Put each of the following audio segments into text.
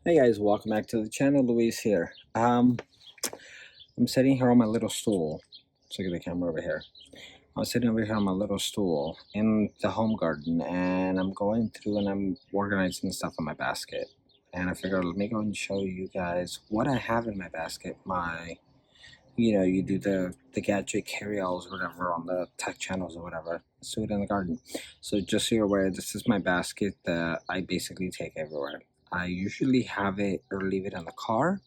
Hey guys, welcome back to the channel. Luis here. I'm sitting here on my little stool. Let's look at the camera over here. I'm sitting over here on my little stool in the home garden, and I'm going through and I'm organizing stuff in my basket. And I figured let me go and show you guys what I have in my basket. You do the gadget carry-alls or whatever on the tech channels or whatever. Let's do it in the garden. So just so you're aware, this is my basket that I basically take everywhere. I usually have it or leave it in the car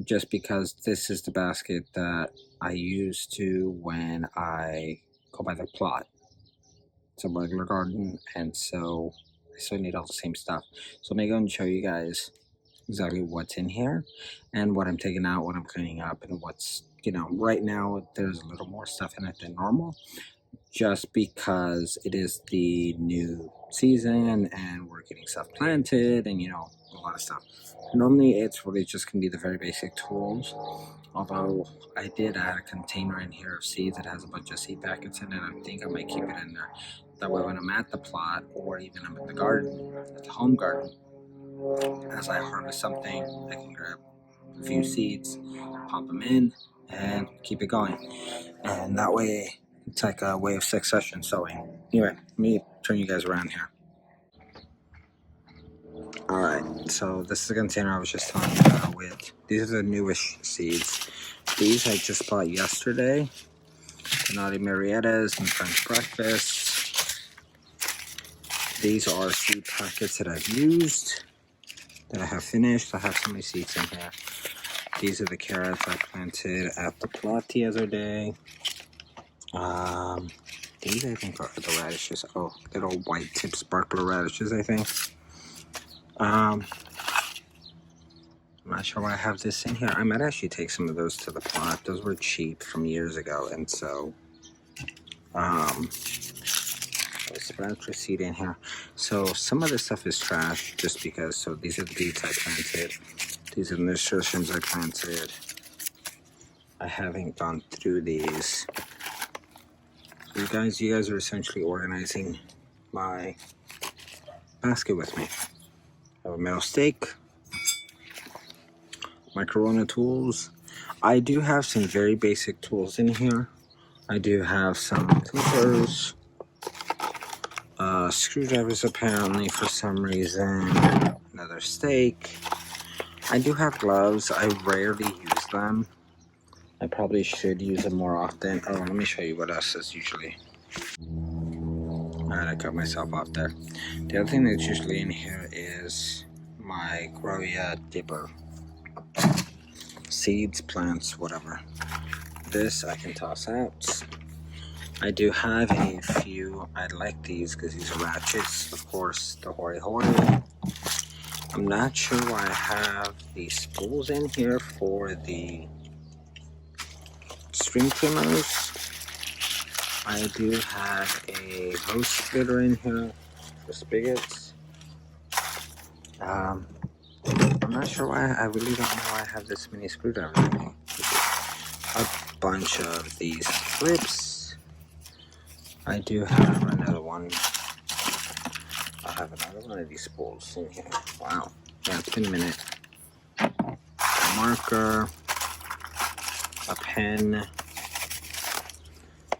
just because this is the basket that I use to when I go by the plot. It's a regular garden, and so I still need all the same stuff. So I'm going to go and show you guys exactly what's in here and what I'm taking out, what I'm cleaning up, and what's, right now there's a little more stuff in it than normal just because it is the new season and we're getting stuff planted and a lot of stuff. Normally it's really just gonna be the very basic tools, although I did add a container in here of seeds that has a bunch of seed packets in it. I think I might keep it in there, that way when I'm at the plot or even I'm at the garden, at the home garden, as I harvest something I can grab a few seeds, pop them in, and keep it going. And that way it's like a way of succession sowing. Anyway, let me turn you guys around here. Alright, so this is a container I was just telling you about with. These are the newish seeds. These I just bought yesterday. Naughty Mariettas and French breakfast. These are seed packets that I've used, that I have finished. I have so many seeds in here. These are the carrots I planted at the plot the other day. These I think are the radishes. Oh, little white tip sparkler radishes, I think. I'm not sure why I have this in here. I might actually take some of those to the plot. Those were cheap from years ago, and so spinach seed in here. So some of this stuff is trash just because. So these are the beets I planted. These are the nasturtiums I planted. I haven't gone through these. You guys are essentially organizing my basket with me. I have a metal stake, my Corona tools. I do have some very basic tools in here. I do have some clippers, screwdrivers apparently for some reason, another stake. I do have gloves. I rarely use them. I probably should use them more often. Oh, let me show you what else is usually. Alright, I cut myself off there. The other thing that's usually in here is my Growia dipper. Seeds, plants, whatever. This I can toss out. I do have a few. I like these because these are ratchets. Of course, the Hori Hori. I'm not sure why I have these spools in here for the string trimmers. I do have a hose splitter in here for spigots. I'm not sure why. I really don't know why I have this many screwdrivers in here. A bunch of these clips. I do have another one. I have another one of these spools in here. Wow. Yeah, it's been a minute. A marker, a pen,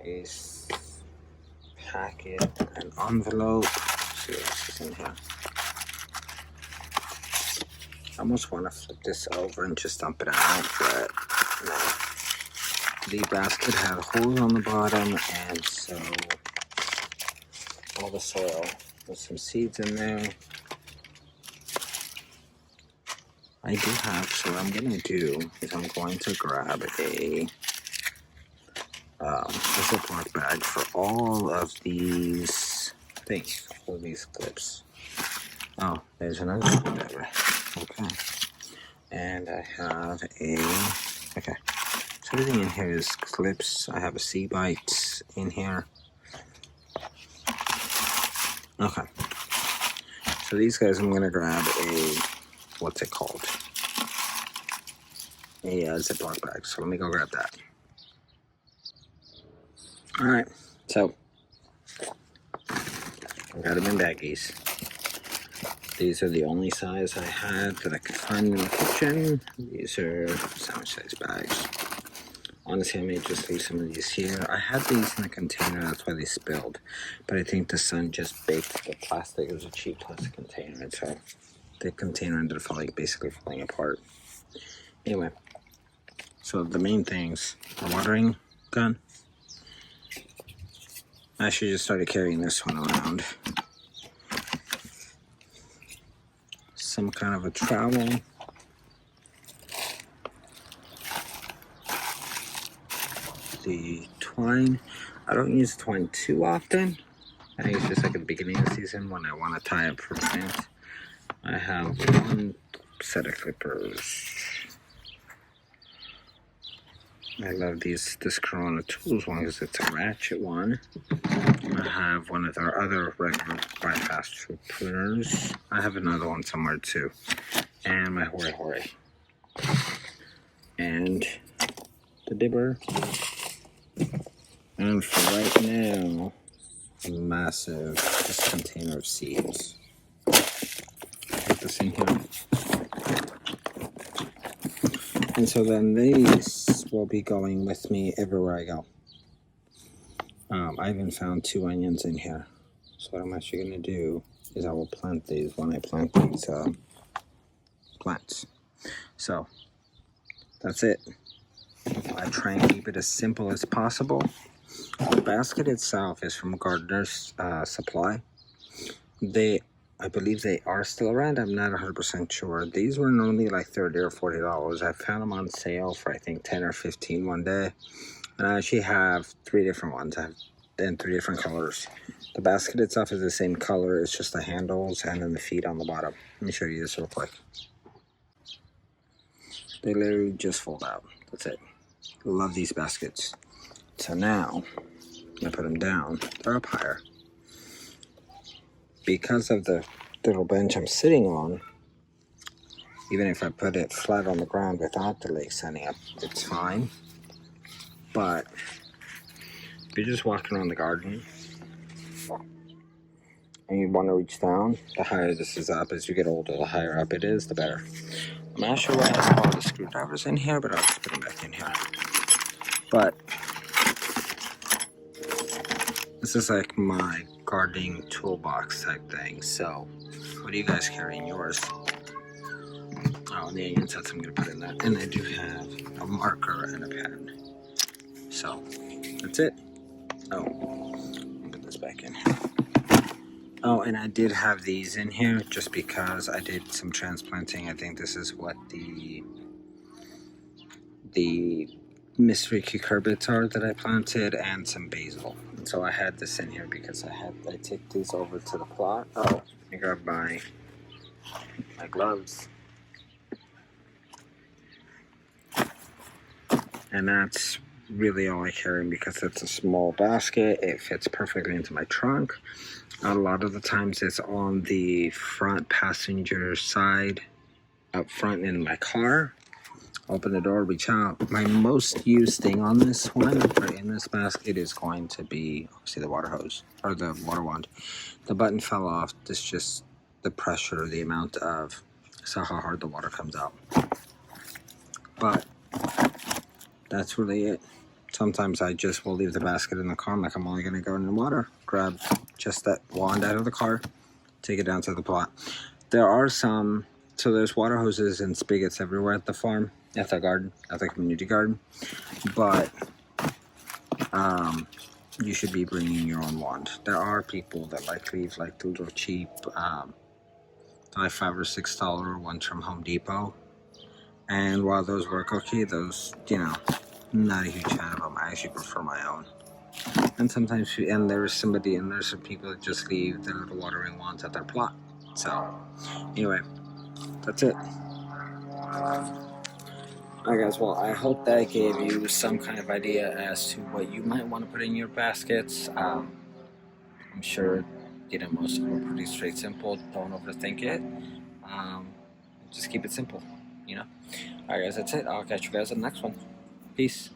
a packet, an envelope. Let's see what else is in here. I almost want to flip this over and just dump it out, but no. The basket had holes on the bottom, and so all the soil. There's some seeds in there. I do have, so what I'm going to do is I'm going to grab a Ziploc bag for all of these things, all of these clips. Oh, there's another screwdriver. Okay. And I have okay. So everything in here is clips. I have a C-Bite in here. Okay. So these guys, I'm going to grab what's it called? A Ziploc bag. So let me go grab that. Alright. So, I got them in baggies. These are the only size I had that I could find in the kitchen. These are sandwich size bags. Honestly, I may just leave some of these here. I had these in a container, that's why they spilled. But I think the sun just baked the plastic. It was a cheap plastic container, and so the container ended up basically falling apart. Anyway, so the main things, the watering gun. I actually just started carrying this one around. Some kind of a trowel. The twine. I don't use twine too often. I think it's just like at the beginning of the season when I want to tie up for plants. I have one set of clippers. I love this Corona Tools one because it's a ratchet one. I have one of their other regular bypass tool pruners. I have another one somewhere too. And my Hori Hori. And the dibber. And for right now, a massive just container of seeds. Put this in here. And so then these will be going with me everywhere I go. I even found 2 onions in here. So what I'm actually going to do is I will plant these when I plant these plants. So that's it. I try and keep it as simple as possible. The basket itself is from Gardener's Supply. I believe they are still around. I'm not 100% sure. These were normally like $30 or $40. I found them on sale for I think 10 or 15 one day. And I actually have 3 different ones. I have in 3 different colors. The basket itself is the same color. It's just the handles and then the feet on the bottom. Let me show you this real quick. They literally just fold out. That's it. Love these baskets. So now, I put them down. They're up higher. Because of the little bench I'm sitting on, even if I put it flat on the ground without the legs standing up, it's fine. But if you're just walking around the garden and you want to reach down, the higher this is up. As you get older, the higher up it is, the better. I'm not sure why I have all the screwdrivers in here, but I'll just put them back in here. But this is like my gardening toolbox type thing. So what do you guys carry in yours? Oh, and the onion sets I'm going to put in that. And I do have a marker and a pen. So that's it. Oh, put this back in here. Oh, and I did have these in here just because I did some transplanting. I think this is what the mystery cucurbits are that I planted, and some basil. And so I had this in here because I took these over to the plot. Oh, I grabbed my gloves. And that's really all I carry because it's a small basket. It fits perfectly into my trunk. A lot of the times it's on the front passenger side up front in my car. Open the door, reach out. My most used thing on this one, or in this basket, is going to be obviously the water hose or the water wand. The button fell off. This just the pressure, the amount of, so how hard the water comes out. But that's really it. Sometimes I just will leave the basket in the car. I'm like, I'm only going to go in the water. Grab just that wand out of the car, take it down to the plot. There are some, so there's water hoses and spigots everywhere at the farm, at the garden, at the community garden. But you should be bringing your own wand. There are people that leave like the little cheap, $5 or $6 ones from Home Depot. And while those work okay, those, not a huge fan of them. I actually prefer my own. And sometimes, and there's some people that just leave their little watering wands at their plot. So, anyway, that's it. Alright guys, well, I hope that gave you some kind of idea as to what you might want to put in your baskets. I'm sure, most of them are pretty straight, simple. Don't overthink it. Just keep it simple, Alright guys, that's it. I'll catch you guys on the next one. Peace.